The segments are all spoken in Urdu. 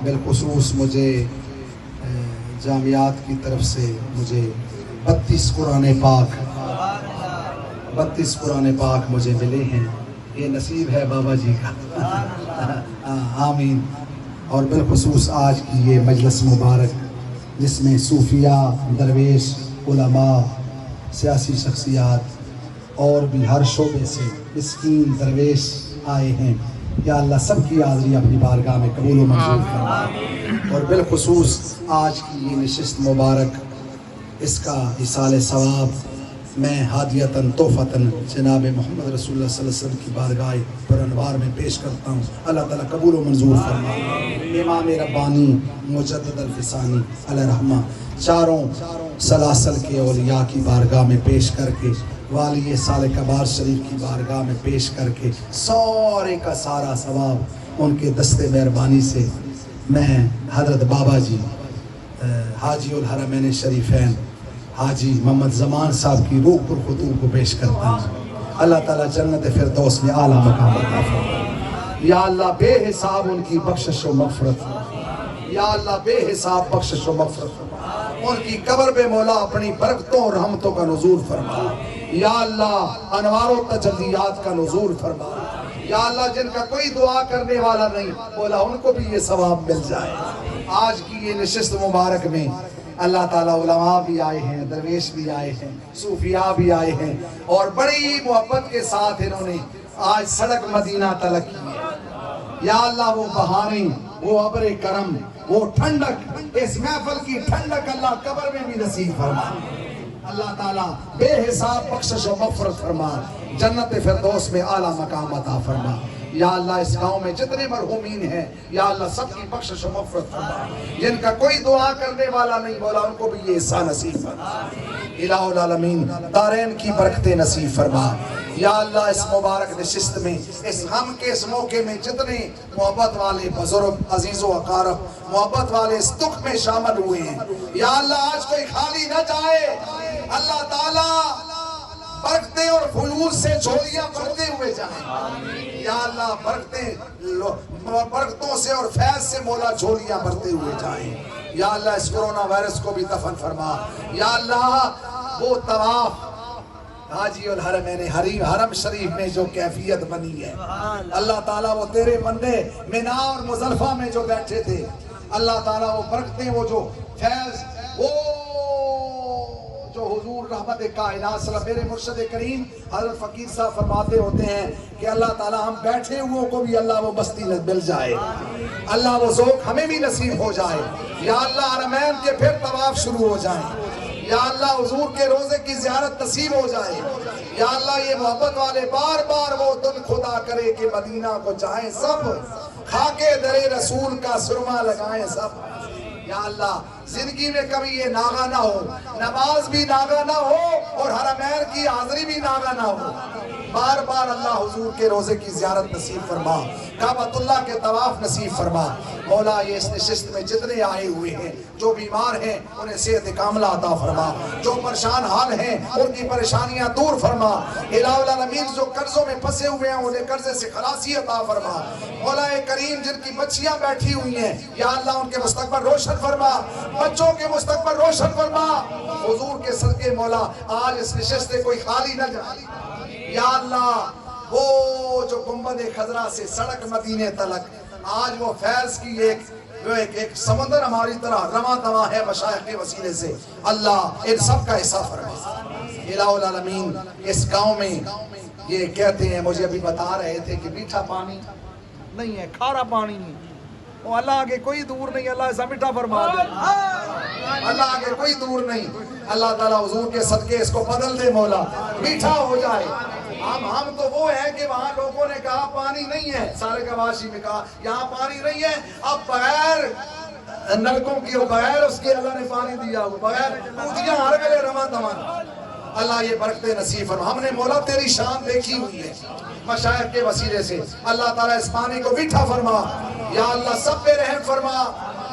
بالخصوص مجھے جامعات کی طرف سے مجھے 32 قرآن پاک مجھے ملے ہیں. یہ نصیب ہے بابا جی کا. آمین. اور بالخصوص آج کی یہ مجلس مبارک جس میں صوفیاء، درویش، علماء، سیاسی شخصیات اور بھی ہر شعبے سے مسکین درویش آئے ہیں. یا اللہ سب کی حاضری اپنی بارگاہ میں قبول و منظور فرما. اور بالخصوص آج کی یہ نشست مبارک اس کا ایصال ثواب میں ہادیتاً تحفتاً جناب محمد رسول اللہ صلی اللہ علیہ وسلم کی بارگاہ پر انوار میں پیش کرتا ہوں. اللہ تعالیٰ قبول و منظور فرما. امام ربانی مجدد الفسانی علیہ رحمہ چاروں سلاسل کے اولیاء کی بارگاہ میں پیش کر کے، والی سالک کبار شریف کی بارگاہ میں پیش کر کے سارے کا سارا ثواب ان کے دست مہربانی سے میں حضرت بابا جی حاجی الحرمین شریفین حاجی محمد زمان صاحب کی روح پر خطوب کو پیش کرتا ہوں. اللہ تعالیٰ جنت فردوس میں اعلیٰ مقام عطا فرمائے. یا اللہ بے حساب ان کی بخشش و مغفرت فرما. یا اللہ بے حساب بخشش و مغفرت فرما. ان کی قبر پہ مولا اپنی برکتوں اور رحمتوں کا نزول فرما. یا اللہ انوار و تجلیات کا نزول فرما. یا اللہ جن کا کوئی دعا کرنے والا نہیں مولا ان کو بھی یہ ثواب مل جائے. آج کی یہ نشست مبارک میں اللہ تعالیٰ علماء بھی آئے ہیں، درویش بھی آئے ہیں، صوفیاء بھی آئے ہیں اور بڑی محبت کے ساتھ انہوں نے آج سڑک مدینہ تلک کی ہے. یا اللہ وہ بہاریں، وہ ابر کرم، وہ ٹھنڈک، اس محفل کی ٹھنڈک اللہ قبر میں بھی نصیب فرما. اللہ تعالیٰ بے حساب بخشش و مغفرت فرما. جنت فردوس میں اعلیٰ مقام عطا فرما. یا اللہ اس گاؤں میں جتنے مرحومین ہیں یا اللہ سب کی بخشش و مغفرت فرما. جن کا کوئی دعا کرنے والا نہیں مولا ان کو بھی یہ احسان نصیب فرما. الہ العالمین دارین کی برکتیں نصیب فرما. یا اللہ اس مبارک نشست میں اس غم کے اس موقع میں جتنے محبت والے بزرگ عزیز و اقارب محبت والے اس دکھ میں شامل ہوئے ہیں یا اللہ آج کوئی خالی نہ جائے. اللہ تعالیٰ برکتیں اور فیوز سے جھولیاں بھرتے ہوئے جائیں. یا اللہ برکتوں سے اور فیض سے مولا جھولیاں بھرتے ہوئے جائیں. یا اللہ اس کرونا وائرس کو بھی دفن فرما. یا اللہ وہ طواف حاجی الحرمین حرم شریف میں جو کیفیت بنی ہے اللہ تعالیٰ وہ تیرے بندے مینا اور مزدلفہ میں جو بیٹھے تھے اللہ تعالیٰ وہ برکتیں وہ جو فیض وہ جو حضور رحمت کائنات صلی اللہ میرے مرشد کریم حضرت فقیر صاحب فرماتے ہوتے ہیں کہ اللہ تعالیٰ ہم بیٹھے ہوئے کو بھی اللہ وہ مستی مل جائے. اللہ وہ ذوق ہمیں بھی نصیب ہو جائے. یا اللہ حرمین کے پھر طواف شروع ہو جائیں. یا اللہ حضور کے روزے کی زیارت نصیب ہو جائے. یا اللہ یہ محبت والے بار بار وہ دن خدا کرے کہ مدینہ کو جائیں سب، خاکے در رسول کا سرما لگائیں سب. یا اللہ زندگی میں کبھی یہ ناغہ نہ ہو، نماز بھی ناغہ نہ ہو اور حرمین کی حاضری بھی ناغہ نہ ہو. بار بار اللہ حضور کے روزے کی زیارت نصیب فرما. کعبۃ اللہ کے طواف نصیب فرما. مولا یہ اس نشست میں جتنے آئے ہوئے ہیں جو بیمار ہیں انہیں صحت کاملہ عطا فرما. جو پریشان حال ہیں ان کی پریشانیاں دور فرما. الہ العالمین جو قرضوں میں پھنسے ہوئے ہیں انہیں قرضے سے خلاصی عطا فرما. مولا کریم جن کی بچیاں بیٹھی ہوئی ہیں یا اللہ ان کے مستقبل روشن فرما. بچوں کے مستقبل روشن فرما. حضور کے صدقے مولا آج اس نشست سے کوئی خالی نہ جائے. یا اللہ وہ جو گنبد خضرا سے سڑک مدینے تلک آج وہ فیض کی ایک سمندر ہماری طرح رواں دواں ہے مشائخ کے وسیلے سے. اللہ ان سب کا حصہ فرما. الہ العالمین اس گاؤں میں یہ کہتے ہیں مجھے ابھی بتا رہے تھے کہ میٹھا پانی نہیں ہے، کھارا پانی نہیں. وہ اللہ آگے کوئی دور نہیں، اللہ ایسا میٹھا فرما دے. اللہ آگے کوئی دور نہیں. اللہ تعالیٰ حضور کے صدقے اس کو بدل دے مولا، میٹھا ہو جائے. ہم تو وہ ہیں کہ وہاں لوگوں نے کہا پانی نہیں ہے، سارے کباشی میں کہا یہاں پانی نہیں ہے. اب بغیر نلکوں کی بغیر اس کے اللہ نے پانی دیا، بغیر پوجیاں ہر ویلے رواں دواں. اللہ یہ برکتیں نصیب فرما. ہم نے مولا تیری شان دیکھی ہوئی ہے مشائخ کے وسیلے سے. اللہ تعالیٰ اس پانی کو میٹھا فرما. یا اللہ سب پہ رحم فرما.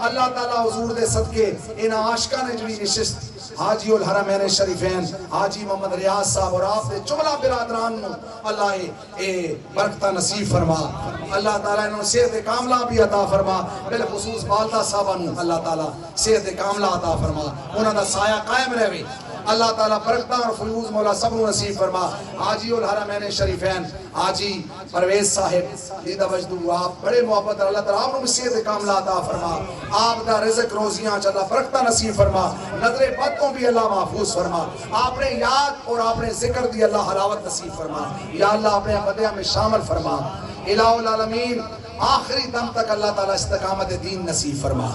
اللہ تعالیٰ حضور دے صدقے ان عاشقاں نے جو نشست حاجی الحرمین شریفین حاجی محمد ریاض صاحب اور آپ دے جملہ برادران نو اللہ اے برکتہ نصیب فرما اللہ تعالیٰ انہوں صحت کاملہ بھی عطا فرما بالخصوص والدہ صاحبہ نو اللہ تعالیٰ صحت کاملہ عطا فرما انہوں دا سایہ قائم رہے اللہ تعالیٰ برکتہ اور فیوز مولا سب نصیب فرما حاجی الحرمین شریفین حاجی پرویز صاحب دیدہ وجدو آپ بڑے محبت اللہ تعالیٰ آپ نصیحت کاملہ عطا فرما آپ دا رزق روزیاں چلا برکتہ نصیب فرما نظر بد کو بھی اللہ محفوظ فرما آپ نے یاد اور آپ نے ذکر دی اللہ حلاوت نصیب فرما یا اللہ اپنے بدیہ میں شامل فرما الہ العالمین آخری دم تک اللہ تعالیٰ استقامت دین نصیب فرما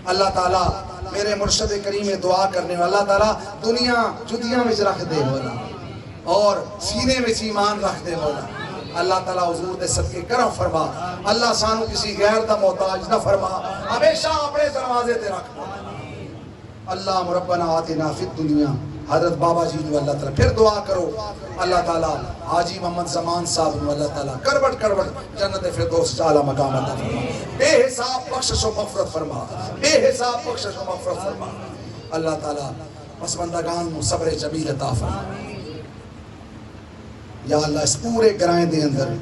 اللہ تعالیٰ میرے مرشد کریم دعا کرنے والا اللہ تعالیٰ دنیا جدیاں میں رکھ دے مولا اور سینے میں ایمان رکھ دے مولا اللہ تعالیٰ حضور دے صدقے کرم فرما اللہ سانو کسی غیر دا محتاج نہ فرما ہمیشہ اپنے دروازے تے رکھ اللہ ربنا آتنا فی الدنیا حضرت بابا جی جو اللہ تعالیٰ پھر دعا کرو اللہ تعالیٰ حاجی محمد زمان صاحب جو اللہ تعالیٰ کروٹ کروٹ جنت فردوس اعلیٰ مقام عطا فرما بے حساب بخشش و مغفرت فرما بے حساب بخشش و مغفرت فرما اللہ تعالیٰ پسماندگان صبر جمیل عطا فرما یا اللہ اس پورے گرائیں دے اندر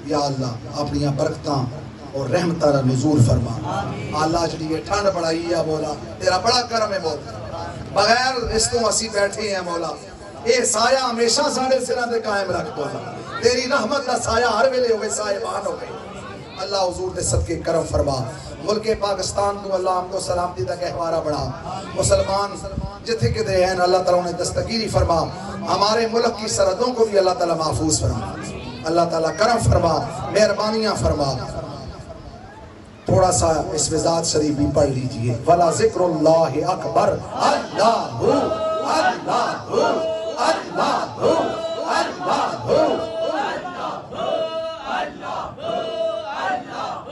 یا اللہ اپنی برکتاں اور رحمتہ را نزول فرما اللہ جڑی یہ ٹھنڈ پڑائی ہے مولا تیرا بڑا کرم ہے مولا بغیر اس تو اسی بیٹھے ہیں مولا اے سایہ ہمیشہ سارے سرہ دے قائم رکھ مولا تیری رحمت کا سایہ ہر ویلے ہوئے سایہ بان ہوئے اللہ حضور دے صدقے کرم فرما ملک پاکستان تو اللہ حمد و سلامتی دا کہوارہ بڑھا مسلمان جتھے کے دے ہیں اللہ تعالیٰ انہیں دستگیری فرما ہمارے ملک کی سرحدوں کو بھی اللہ تعالیٰ محفوظ فرما اللہ تعالیٰ کرم فرما مہربانیاں فرما تھوڑا سا اس وزاد شریف بھی پڑھ لیجئے وَلَا ذِكْرُ اللَّهِ أَكْبَرُ اللَّهُ اللَّهُ اللَّهُ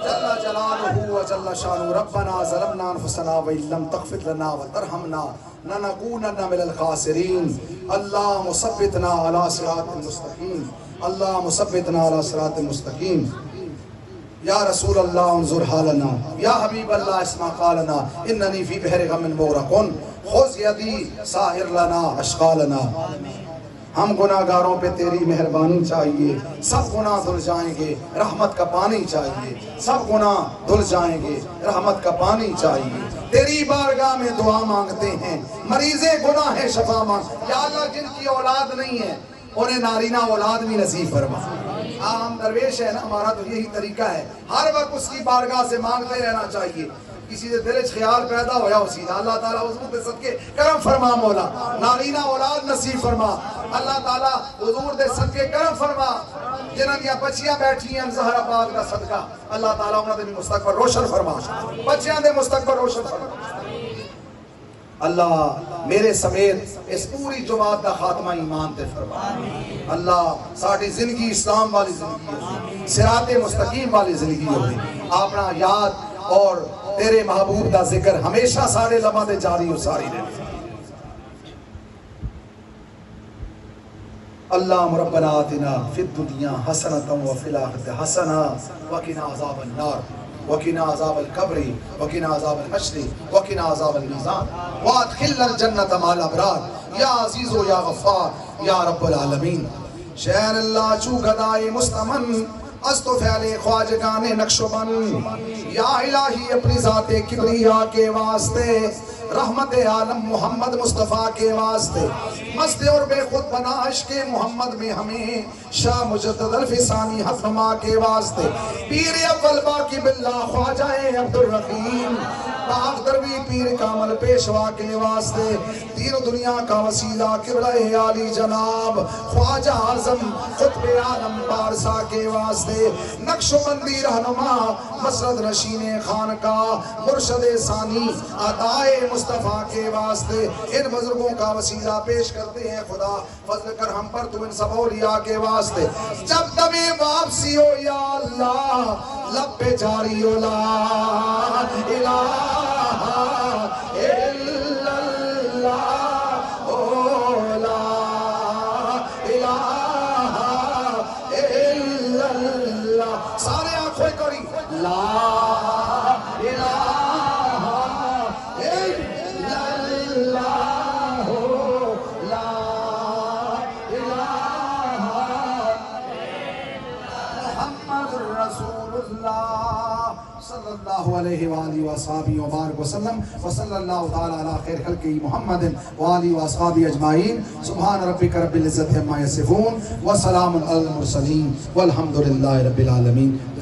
جل جلالہ وجل شانہ ربنا ظلمنا انفسنا وإن لم تغفر لنا وترحمنا لنكونن من الخاسرین اللهم ثبتنا على صراط المستقیم اللهم ثبتنا على صراط المستقیم یا رسول اللہ انظر حالنا یا حبیب اللہ اسمع قالنا اننی فی بحر غم مغرقن خذ یدی ساہر لنا اشغالنا ہم گناہگاروں پہ تیری مہربانی چاہیے سب گناہ دھل جائیں گے رحمت کا پانی چاہیے سب گناہ دھل جائیں گے رحمت کا پانی چاہیے تیری بارگاہ میں دعا مانگتے ہیں مریض گناہ شفا مانگ یا اللہ جن کی اولاد نہیں ہے انہیں نارینہ اولاد بھی نصیب فرما ہم درویش ہے نا ہمارا تو یہی طریقہ ہے ہر وقت اس کی بارگاہ سے مانگتے رہنا چاہیے کسی سے دل خیال پیدا ہویا اسی اللہ تعالیٰ حضور دے صدقے کرم فرما مولا نارینہ اولاد نصیب فرما اللہ تعالیٰ حضور دے صدقے کرم فرما جنہاں دیا بچیاں بیٹھی ہیں زہرا پاک دا صدقہ اللہ تعالیٰ انہوں نے مستقبل روشن فرما بچیاں دے مستقبل روشن فرما اللہ میرے سمیت اس پوری جماعت کا خاتمہ ایمان تے فرما اللہ ساڑھی زندگی اسلام والی زندگی ہوئی صراط مستقیم والی زندگی ہوئی اپنا یاد اور تیرے محبوب دا ذکر ہمیشہ سارے لمحہ دے جاری و ساری رہے اللہم ربنا آتنا فی الدنیا حسنة وفی الآخرة حسنة وقنا عذاب النار وقنا عذاب القبر وقنا عذاب الحشر وقنا عذاب الميزان وادخلنا الجنة مع الابرار یا عزیز و یا غفار یا رب العالمین شہر اللہ چو گدائے مستمن از تو فعل خواجگان نقش و بن یا الہی اپنی ذات کبریا کے واسطے رحمت عالم محمد مصطفیٰ کے واسطے مست اور بے خود بنا عشق محمد میں ہمیں شاہ مجدد الفسانی حفما کے واسطے پیر اول باقی باللہ خواجہ عبد الرحیم پاک دروی پیر کامل پیشوا کے واسطے دین و دنیا کا وسیلہ قبلہ عالی جناب خواجہ اعظم خطب عالم بارسا کے واسطے نقش و بندی رہنما مسرد نشین خان کا مرشد ثانی عطائے مصطفیٰ کے واسطے ان بزرگوں کا وسیلہ پیش کرتے ہیں خدا فضل کر ہم پر تو ان سب اولیاء کے واسطے جب دمیں واپسی ہو یا اللہ لب پہ جاری ہو لا الہ الا اللہ لا الہ الا اللہ سارے آنکھیں کری لا الہ الا اللہ واصحابہ وبارک وسلم وصلی اللہ تعالی علی خیر خلقہ محمد وآلہ واصحابہ اجمعین سبحان ربک رب العزت عما یصفون وسلام علی المرسلین والحمد للہ رب العالمین.